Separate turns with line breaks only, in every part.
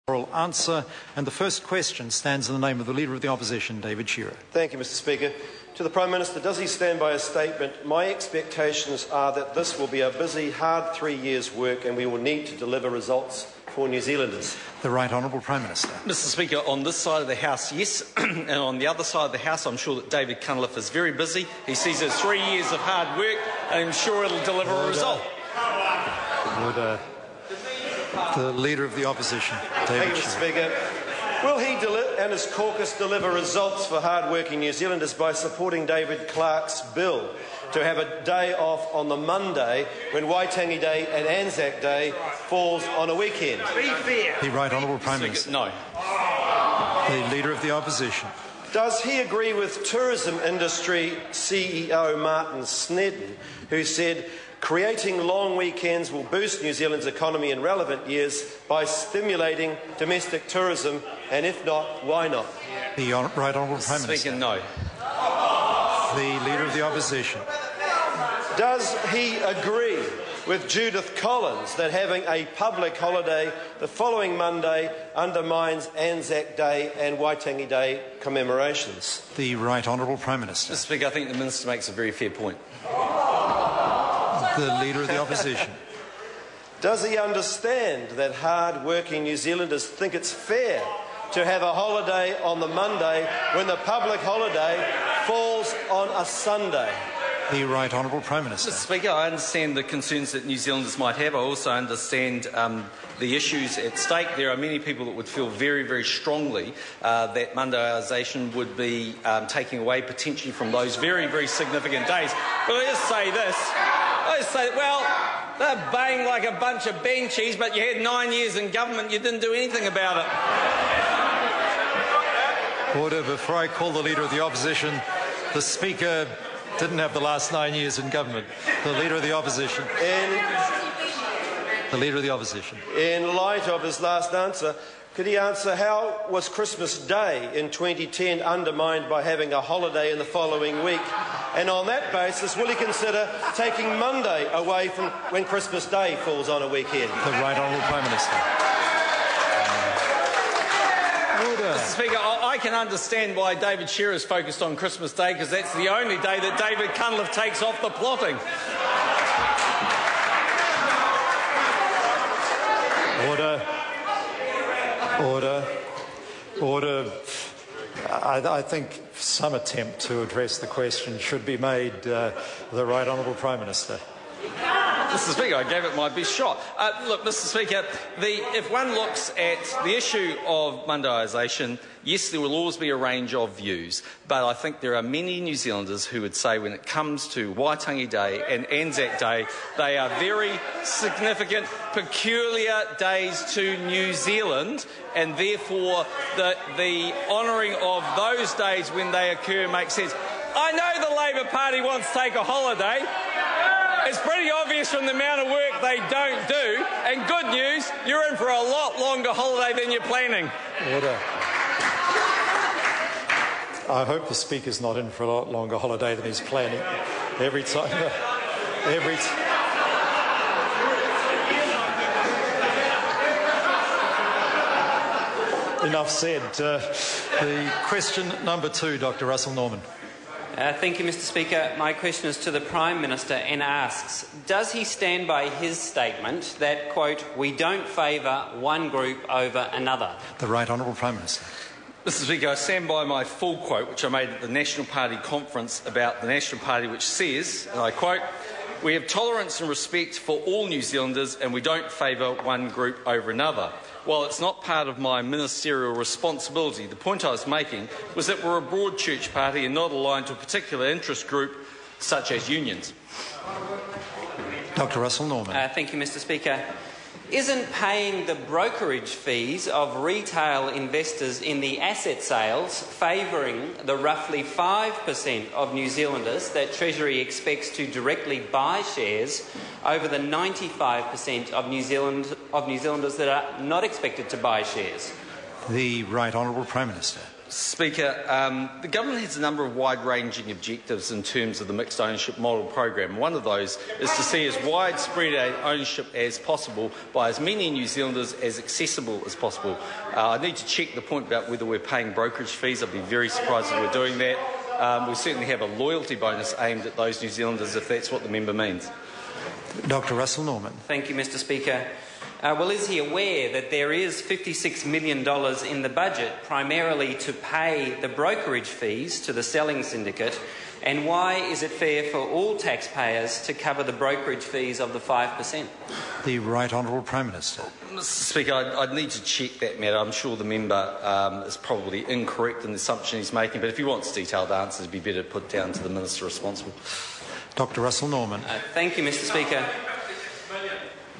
oral answer. And the first question stands in the name of the Leader of the Opposition, David Shearer.
Thank you, Mr Speaker. To the Prime Minister, does he stand by his statement? My expectations are that this will be a busy, hard 3 years' work and we will need to deliver results for New Zealanders.
The Right Honourable Prime Minister.
Mr Speaker, on this side of the House, yes, and on the other side of the House, I'm sure that David Cunliffe is very busy. He sees it as 3 years of hard work, and I'm sure it'll deliver a result.
The Leader of the Opposition, David
Thank you, Mr
Shearer.
Speaker. Will he and his caucus deliver results for hard-working New Zealanders by supporting David Clark's bill to have a day off on the Monday when Waitangi Day and Anzac Day falls on a weekend?
Be fair.
The Right Honourable Prime Minister.
No.
The Leader of the Opposition.
Does he agree with tourism industry CEO Martin Snedden, who said creating long weekends will boost New Zealand's economy in relevant years by stimulating domestic tourism, and if not, why not?
The Right Honourable Prime Minister.
Speaker, no.
The Leader of the Opposition.
Does he agree with Judith Collins that having a public holiday the following Monday undermines Anzac Day and Waitangi Day commemorations?
The Right Honourable Prime Minister.
Mr Speaker, I think the Minister makes a very fair point.
The Leader of the Opposition.
Does he understand that hard-working New Zealanders think it's fair to have a holiday on the Monday when the public holiday falls on a Sunday?
The Right Honourable Prime Minister.
Mr Speaker, I understand the concerns that New Zealanders might have. I also understand the issues at stake. There are many people that would feel very, very strongly that Mondayisation would be taking away potentially from those very, very significant days. But I just say this. I just say, well, they're baying like a bunch of banshees, but you had 9 years in government, you didn't do anything about it.
Order. Before I call the Leader of the Opposition, the Speaker didn't have the last 9 years in government. The Leader of the Opposition. The Leader of the Opposition.
In light of his last answer, could he answer how was Christmas Day in 2010 undermined by having a holiday in the following week? And on that basis, will he consider taking Monday away from when Christmas Day falls on a weekend?
The Right Honourable Prime Minister. Order.
Mr Speaker, I can understand why David Shearer is focused on Christmas Day, because that's the only day that David Cunliffe takes off the plotting.
Order. I think some attempt to address the question should be made, the Right Honourable Prime Minister.
Mr Speaker, I gave it my best shot. Look, Mr Speaker, if one looks at the issue of Mondayisation, yes, there will always be a range of views, but I think there are many New Zealanders who would say when it comes to Waitangi Day and Anzac Day, they are very significant, peculiar days to New Zealand, and therefore the honouring of those days when they occur makes sense. I know the Labour Party wants to take a holiday. It's pretty obvious from the amount of work they don't do. And good news, you're in for a lot longer holiday than you're planning.
Order. I hope the Speaker's not in for a lot longer holiday than he's planning. Every time. Enough said. The question number 2, Dr. Russel Norman.
Thank you, Mr Speaker. My question is to the Prime Minister and asks, does he stand by his statement that, quote, we don't favour one group over another?
The Right Honourable Prime Minister.
Mr Speaker, I stand by my full quote, which I made at the National Party conference about the National Party, which says, and I quote, we have tolerance and respect for all New Zealanders and we don't favour one group over another. While it's not part of my ministerial responsibility, the point I was making was that we're a broad church party and not aligned to a particular interest group, such as unions.
Dr. Russel Norman.
Thank you, Mr Speaker. Isn't paying the brokerage fees of retail investors in the asset sales favouring the roughly 5% of New Zealanders that Treasury expects to directly buy shares over the 95% of New Zealanders that are not expected to buy shares?
The Right Honourable Prime Minister.
Speaker, the government has a number of wide-ranging objectives in terms of the mixed ownership model program. One of those is to see as widespread ownership as possible by as many New Zealanders as accessible as possible. I need to check the point about whether we're paying brokerage fees. I'd be very surprised if we're doing that. We certainly have a loyalty bonus aimed at those New Zealanders, if that's what the member means.
Dr. Russell Norman.
Thank you, Mr. Speaker. Well, is he aware that there is $56 million in the budget primarily to pay the brokerage fees to the selling syndicate? And why is it fair for all taxpayers to cover the brokerage fees of the 5%?
The Right Honourable Prime Minister.
Mr. Speaker, I'd need to check that matter. I'm sure the member is probably incorrect in the assumption he's making, but if he wants detailed answers, it'd be better put down to the Minister responsible.
Dr. Russell Norman.
Thank you, Mr. Speaker.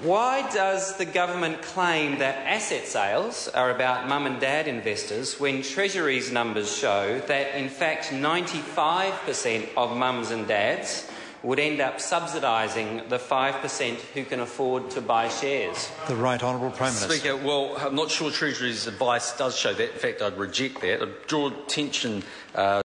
Why does the government claim that asset sales are about mum and dad investors when Treasury's numbers show that, in fact, 95% of mums and dads would end up subsidising the 5% who can afford to buy shares?
The Right Honourable Prime Minister.
Speaker, well, I'm not sure Treasury's advice does show that. In fact, I'd reject that. I'd draw attention